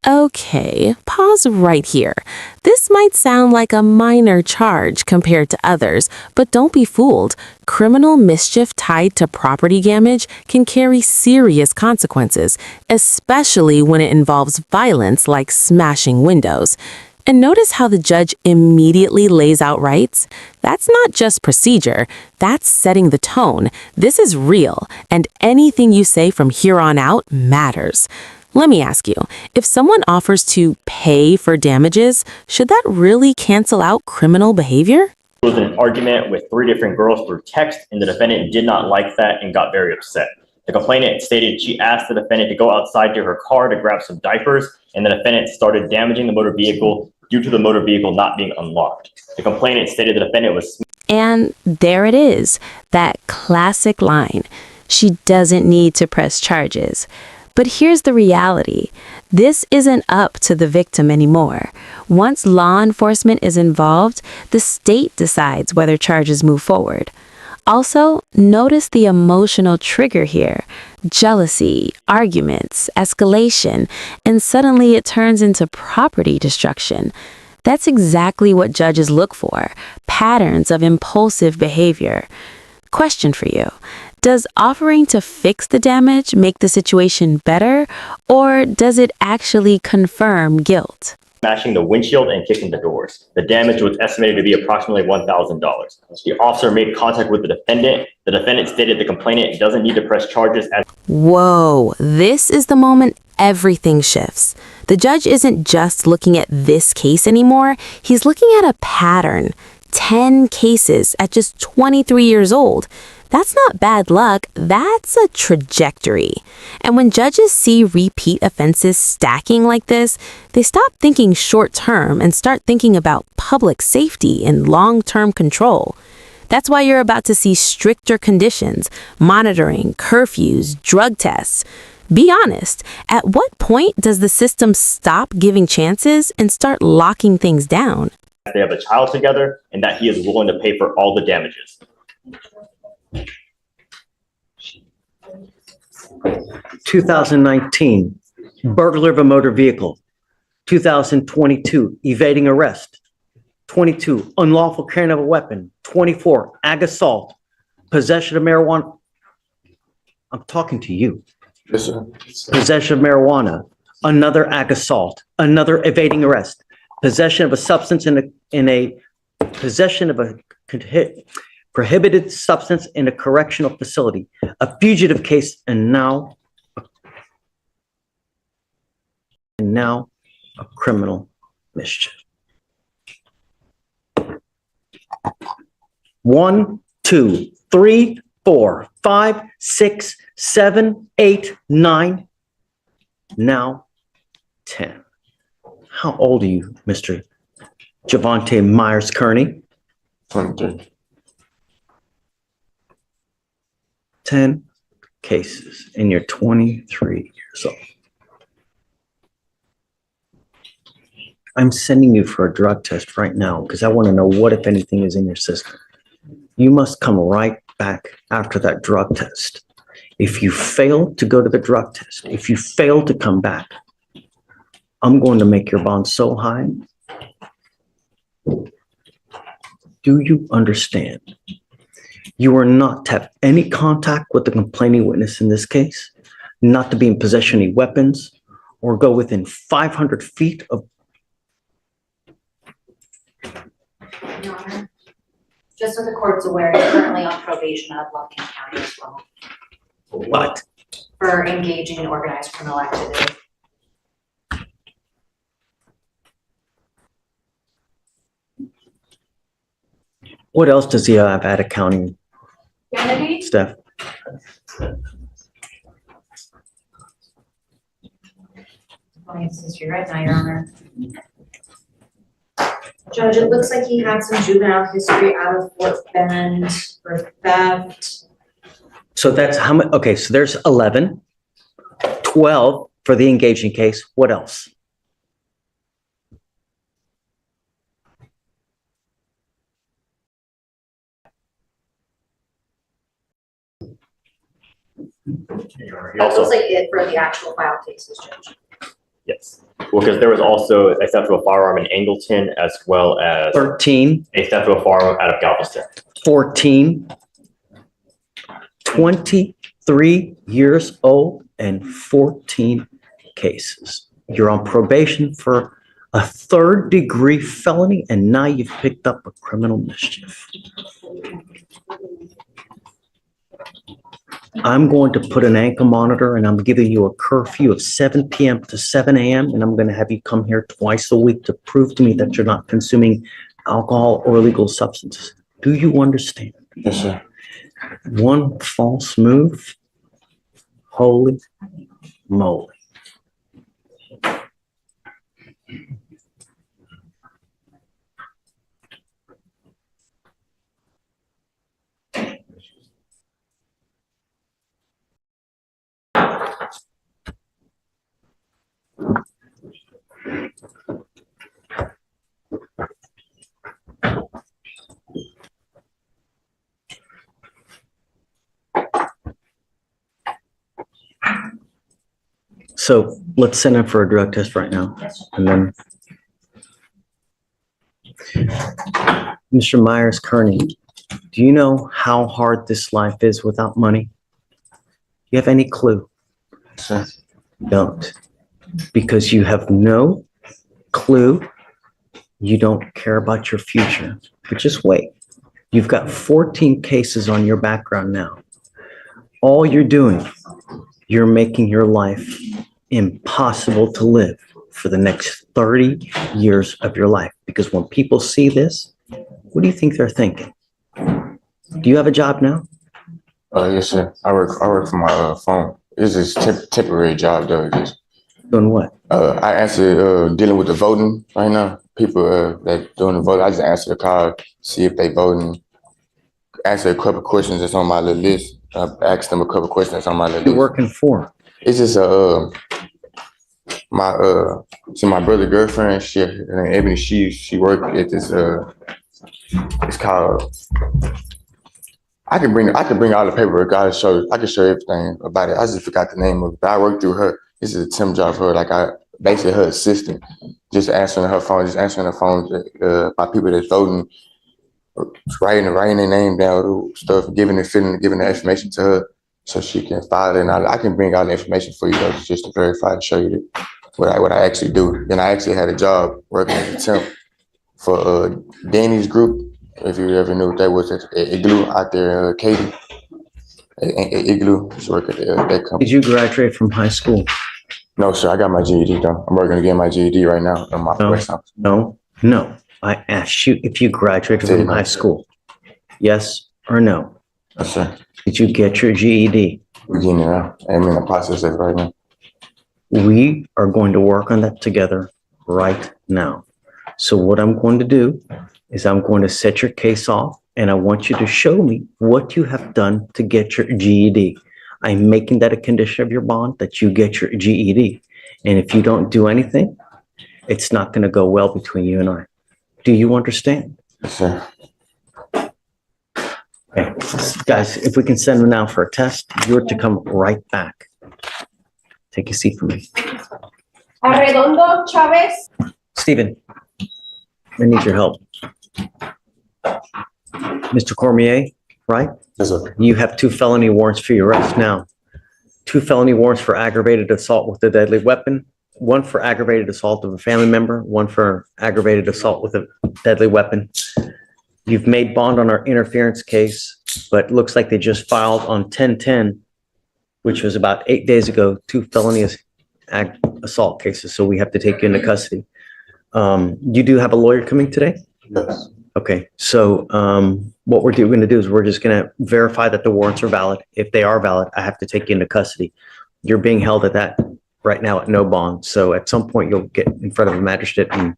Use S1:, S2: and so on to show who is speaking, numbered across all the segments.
S1: Okay, pause right here. This might sound like a minor charge compared to others, but don't be fooled. Criminal mischief tied to property damage can carry serious consequences, especially when it involves violence like smashing windows. And notice how the judge immediately lays out rights? That's not just procedure, that's setting the tone. This is real, and anything you say from here on out matters. Let me ask you, if someone offers to pay for damages, should that really cancel out criminal behavior?
S2: There was an argument with three different girls through text, and the defendant did not like that and got very upset. The complainant stated she asked the defendant to go outside to her car to grab some diapers, and the defendant started damaging the motor vehicle due to the motor vehicle not being unlocked. The complainant stated the defendant was...
S1: And there it is, that classic line. She doesn't need to press charges. But here's the reality. This isn't up to the victim anymore. Once law enforcement is involved, the state decides whether charges move forward. Also, notice the emotional trigger here. Jealousy, arguments, escalation, and suddenly it turns into property destruction. That's exactly what judges look for, patterns of impulsive behavior. Question for you. Does offering to fix the damage make the situation better, or does it actually confirm guilt?
S2: Smashing the windshield and kicking the doors. The damage was estimated to be approximately $1,000. The officer made contact with the defendant. The defendant stated the complainant doesn't need to press charges as...
S1: Whoa, this is the moment everything shifts. The judge isn't just looking at this case anymore, he's looking at a pattern. 10 cases at just 23 years old. That's not bad luck, that's a trajectory. And when judges see repeat offenses stacking like this, they stop thinking short-term and start thinking about public safety and long-term control. That's why you're about to see stricter conditions, monitoring, curfews, drug tests. Be honest, at what point does the system stop giving chances and start locking things down?
S2: They have a child together and that he is willing to pay for all the damages.
S3: 2019, burglar of a motor vehicle. 2022, evading arrest. 22, unlawful carrying of a weapon. 24, ag assault, possession of marijuana. I'm talking to you.
S4: Yes, sir.
S3: Possession of marijuana, another ag assault, another evading arrest, possession of a substance in a possession of a prohibited substance in a correctional facility, a fugitive case, and now a criminal mischief. 1, 2, 3, 4, 5, 6, 7, 8, 9, now 10. How old are you, Mr. Javante Myers-Kearney?
S4: 23.
S3: 10 cases, and you're 23 years old. I'm sending you for a drug test right now because I want to know what, if anything, is in your system. You must come right back after that drug test. If you fail to go to the drug test, if you fail to come back, I'm going to make your bond so high. Do you understand? You are not to have any contact with the complaining witness in this case, not to be in possession of any weapons, or go within 500 feet of...
S5: Your Honor, just so the court's aware, he's currently on probation out of Lumpkin County as well
S3: What?
S5: for engaging in organized criminal activity.
S3: What else does he have at accounting,
S5: Kennedy?
S3: Steph?
S5: Since you're right now, Your Honor. Judge, it looks like he had some juvenile history out of Fort Bend for theft.
S3: So that's how much? Okay, so there's 11, 12 for the engaging case. What else?
S5: That looks like it for the actual file cases, Judge.
S2: Yes. Well, because there was also a theft of a firearm in Angleton as well as
S3: 13,
S2: a theft of a firearm out of Galveston.
S3: 14, 23 years old and 14 cases. You're on probation for a third-degree felony, and now you've picked up a criminal mischief. I'm going to put an ankle monitor, and I'm giving you a curfew of 7 p.m. to 7 a.m., and I'm going to have you come here twice a week to prove to me that you're not consuming alcohol or illegal substances. Do you understand?
S4: Yes, sir.
S3: One false move, holy moly. So let's send him for a drug test right now. And then Mr. Myers-Kearney, do you know how hard this life is without money? Do you have any clue?
S4: Sir.
S3: Don't. Because you have no clue. You don't care about your future. But just wait. You've got 14 cases on your background now. All you're doing, you're making your life impossible to live for the next 30 years of your life. Because when people see this, what do you think they're thinking? Do you have a job now?
S4: Yes, sir. I work for my phone. It's just temporary job though. Just
S3: Doing what?
S4: I answer dealing with the voting right now. People that doing the vote. I just answer the call, see if they voting. Answer a couple questions that's on my little list. Ask them a couple questions that's on my little
S3: You're
S4: list.
S3: working for?
S4: It's just my brother's girlfriend. Her name Ebony. She worked at this. It's called. I can bring all the paperwork. I can show everything about it. I just forgot the name of it. But I work through her. This is a temp job for her. Like I basically her assistant, just answering her phone by people that's voting, writing their name down, stuff, giving the information to her so she can file it. And I can bring all the information for you though, just to verify and show you what I actually do. Then I actually had a job working as a temp for Danny's group. If you ever knew, that was at Igloo out there, Katie. Igloo, she worked at that company.
S3: Did you graduate from high school?
S4: No, sir, I got my GED though. I'm working to get my GED right now on my first time.
S3: No. I asked you if you graduated from high school. Yes or no?
S4: Yes, sir.
S3: Did you get your GED?
S4: We're getting it now. I'm in the process of it right now.
S3: We are going to work on that together right now. So what I'm going to do is I'm going to set your case off, and I want you to show me what you have done to get your GED. I'm making that a condition of your bond that you get your GED. And if you don't do anything, it's not going to go well between you and I. Do you understand?
S4: Yes, sir.
S3: Okay. Guys, if we can send them now for a test, you're to come right back. Take a seat for me.
S6: Arredondo, Chavez.
S3: Stephen, I need your help. Mr. Cormier, right?
S4: Yes, sir.
S3: You have 2 felony warrants for your arrest now. 2 felony warrants for aggravated assault with a deadly weapon, 1 for aggravated assault of a family member, 1 for aggravated assault with a deadly weapon. You've made bond on our interference case, but it looks like they just filed on 10/10, which was about 8 days ago, 2 felony assault cases. So we have to take you into custody. You do have a lawyer coming today?
S4: Yes.
S3: Okay, so what we're going to do is we're just going to verify that the warrants are valid. If they are valid, I have to take you into custody. You're being held at that right now at no bond. So at some point you'll get in front of a magistrate, and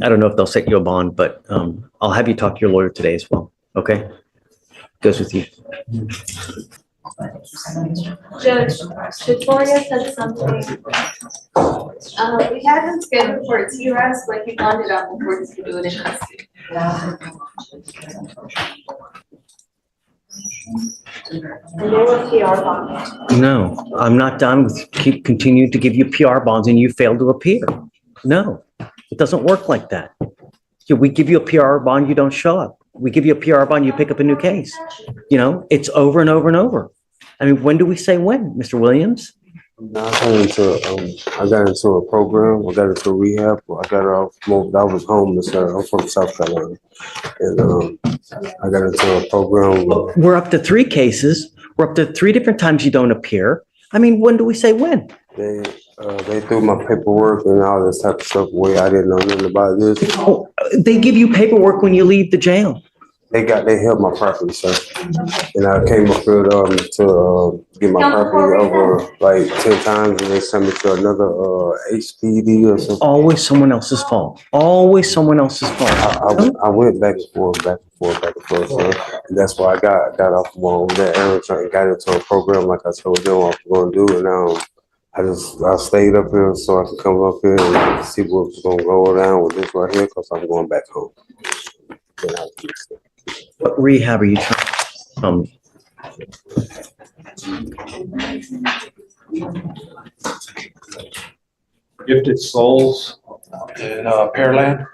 S3: I don't know if they'll set you a bond, but I'll have you talk to your lawyer today as well. Okay? Goes with you.
S6: Judge, Victoria said something. We had him scheduled for a TRS, but he wanted out before he could do it in custody. And they were PR bonds.
S3: No, I'm not done with continue to give you PR bonds and you fail to appear. No, it doesn't work like that. We give you a PR bond, you don't show up. We give you a PR bond, you pick up a new case. You know, it's over and over and over. I mean, when do we say when, Mr. Williams?
S7: No, I got into a program. I got into rehab. I got off. I was homeless. I'm from South Carolina, and I got into a program.
S3: We're up to 3 cases. We're up to 3 different times you don't appear. I mean, when do we say when?
S7: They threw my paperwork and all this type of stuff away. I didn't know nothing about this.
S3: Oh, they give you paperwork when you leave the jail.
S7: They held my property, sir. And I came up here to get my property over like 10 times, and they sent me to another HPD or something.
S3: Always someone else's fault. Always someone else's fault.
S7: I went back and forth, sir. And that's why I got off on that area and got into a program like I told them I was going to do. And I stayed up here so I could come up here and see what's going to go down with this right here, because I'm going back home.
S3: What rehab are you trying
S8: Gifted Souls in Pearland.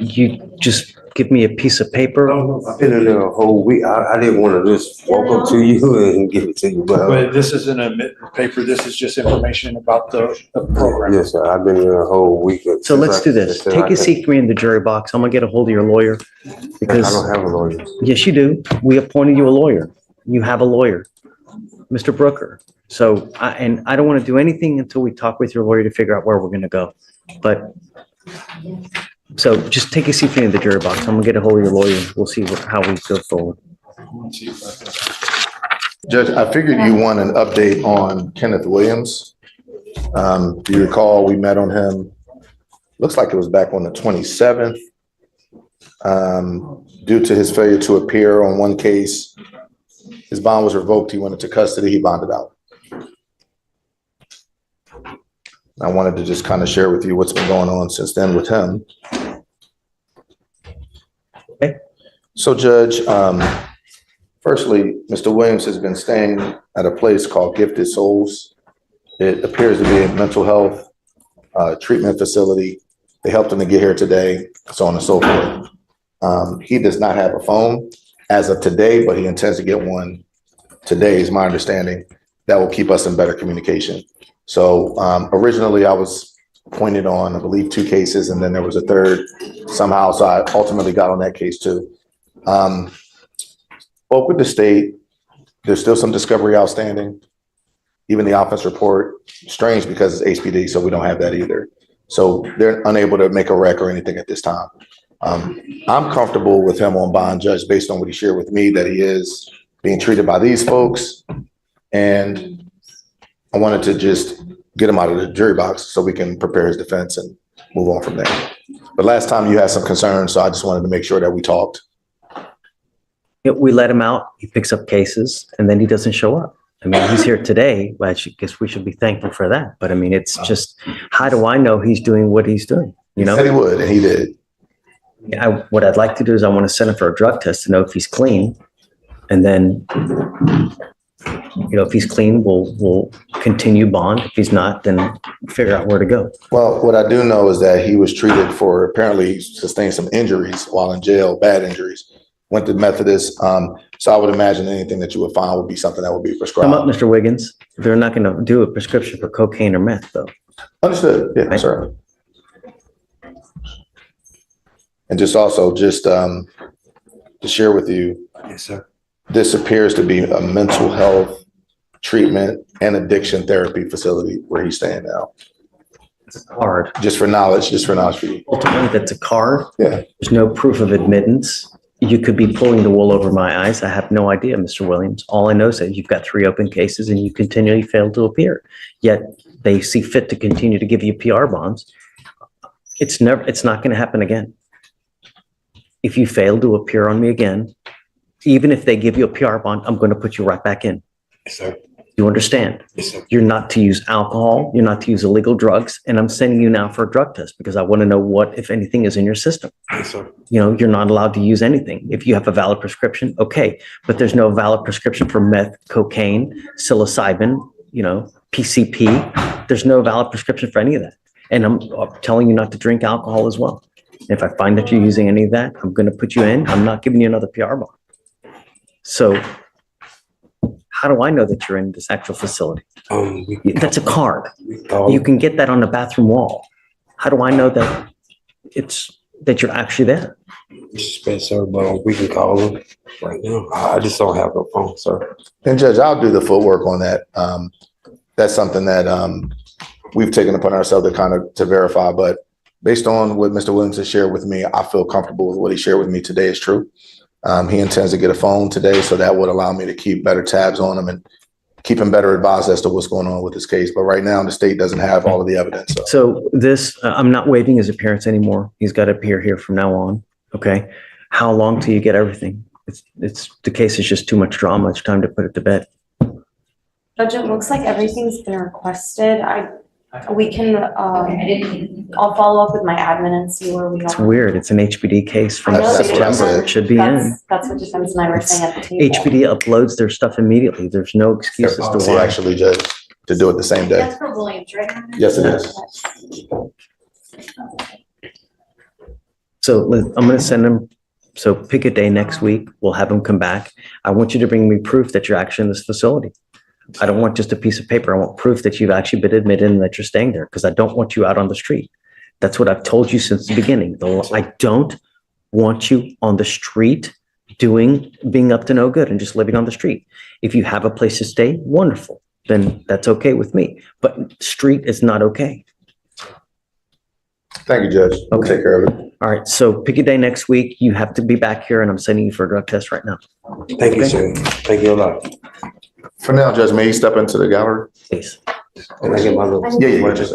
S3: You just give me a piece of paper?
S7: I've been in there a whole week. I didn't want to just walk up to you and give it to you,
S8: But this isn't a paper, this is just information about the program.
S7: Yes, sir. I've been in there a whole week.
S3: So let's do this. Take a seat for me in the jury box. I'm gonna get a hold of your lawyer.
S7: I
S3: Because,
S7: don't have a lawyer.
S3: yes, you do. We appointed you a lawyer. You have a lawyer, Mr. Brooker. So, I don't want to do anything until we talk with your lawyer to figure out where we're gonna go. But, so just take a seat for me in the jury box. I'm gonna get a hold of your lawyer. We'll see how we go forward.
S9: Judge, I figured you want an update on Kenneth Williams. Do you recall we met on him? Looks like it was back on the 27th. Due to his failure to appear on one case, his bond was revoked. He went into custody. He bonded out. I wanted to just kind of share with you what's been going on since then with him.
S3: Okay.
S9: So, Judge, firstly, Mr. Williams has been staying at a place called Gifted Souls. It appears to be a mental health treatment facility. They helped him to get here today, so on and so forth. He does not have a phone as of today, but he intends to get one today, is my understanding. That will keep us in better communication. So originally I was appointed on, I believe, 2 cases, and then there was a third somehow. So I ultimately got on that case too. Spoke with the state. There's still some discovery outstanding. Even the offense report, strange because it's HPD, so we don't have that either. So they're unable to make a rec or anything at this time. I'm comfortable with him on bond, Judge, based on what he shared with me, that he is being treated by these folks. And I wanted to just get him out of the jury box so we can prepare his defense and move on from there. But last time you had some concerns, so I just wanted to make sure that we talked.
S3: We let him out, he picks up cases, and then he doesn't show up. I mean, he's here today, but I guess we should be thankful for that. But I mean, it's just, how do I know he's doing what he's doing? You know?
S9: He said he would, and he did.
S3: What I'd like to do is I want to send him for a drug test to know if he's clean. And then, if he's clean, we'll continue bond. If he's not, then figure out where to go.
S9: Well, what I do know is that he was treated for, apparently he sustained some injuries while in jail, bad injuries. Went to Methodist. So I would imagine anything that you would find would be something that would be prescribed.
S3: Come up, Mr. Wiggins. They're not going to do a prescription for cocaine or meth, though.
S9: Understood. Yeah,
S3: Right.
S9: sir. And just also to share with you.
S7: Yes, sir.
S9: This appears to be a mental health treatment and addiction therapy facility where he's staying now.
S3: It's a card.
S9: Just for knowledge for you.
S3: Ultimately, that's a card.
S9: Yeah.
S3: There's no proof of admittance. You could be pulling the wool over my eyes. I have no idea, Mr. Williams. All I know is that you've got 3 open cases and you continually fail to appear. Yet they see fit to continue to give you PR bonds. It's not going to happen again. If you fail to appear on me again, even if they give you a PR bond, I'm going to put you right back in.
S7: Yes, sir.
S3: You understand?
S7: Yes, sir.
S3: You're not to use alcohol, you're not to use illegal drugs, and I'm sending you now for a drug test because I want to know what, if anything, is in your system.
S7: Yes, sir.
S3: You know, you're not allowed to use anything. If you have a valid prescription, okay, but there's no valid prescription for meth, cocaine, psilocybin, you know, PCP. There's no valid prescription for any of that. And I'm telling you not to drink alcohol as well. If I find that you're using any of that, I'm going to put you in. I'm not giving you another PR bond. So how do I know that you're in this actual facility? That's a card. You can get that on the bathroom wall. How do I know that that you're actually there?
S7: Respect, sir, but we can call them right now. I just don't have a phone, sir.
S9: And Judge, I'll do the footwork on that. That's something that we've taken upon ourselves to verify, but based on what Mr. Williams has shared with me, I feel comfortable with what he shared with me today is true. He intends to get a phone today, so that would allow me to keep better tabs on him and keep him better advised as to what's going on with this case. But right now, the state doesn't have all of the evidence.
S3: So this, I'm not waiving his appearance anymore. He's got to appear here from now on. Okay. How long till you get everything? It's the case is just too much drama. It's time to put it to bed.
S6: Judge, it looks like everything's been requested. We can, I'll follow up with my admin and see where we
S3: It's
S6: are.
S3: weird. It's an HBD case from
S6: I know,
S9: That's what I
S3: September.
S9: said.
S3: It should be in.
S6: That's what defense and I were saying at the table.
S3: HBD uploads their stuff immediately. There's no excuse as to
S9: Policy
S3: why.
S9: actually, Judge, to do it the same day.
S5: That's for Williams, right?
S9: Yes, it is.
S3: So I'm going to send him. So pick a day next week. We'll have him come back. I want you to bring me proof that you're actually in this facility. I don't want just a piece of paper. I want proof that you've actually been admitted and that you're staying there because I don't want you out on the street. That's what I've told you since the beginning. I don't want you on the street being up to no good and just living on the street. If you have a place to stay, wonderful. Then that's okay with me. But street is not okay.
S9: Thank you, Judge. We'll
S3: Okay.
S9: take care of it.
S3: All right. So pick a day next week. You have to be back here and I'm sending you for a drug test right now.
S7: Thank you, sir. Thank you a lot.
S9: For now, Judge, may you step into the gallery?
S3: Please.
S7: Can I get my little?
S9: Yeah, yeah, just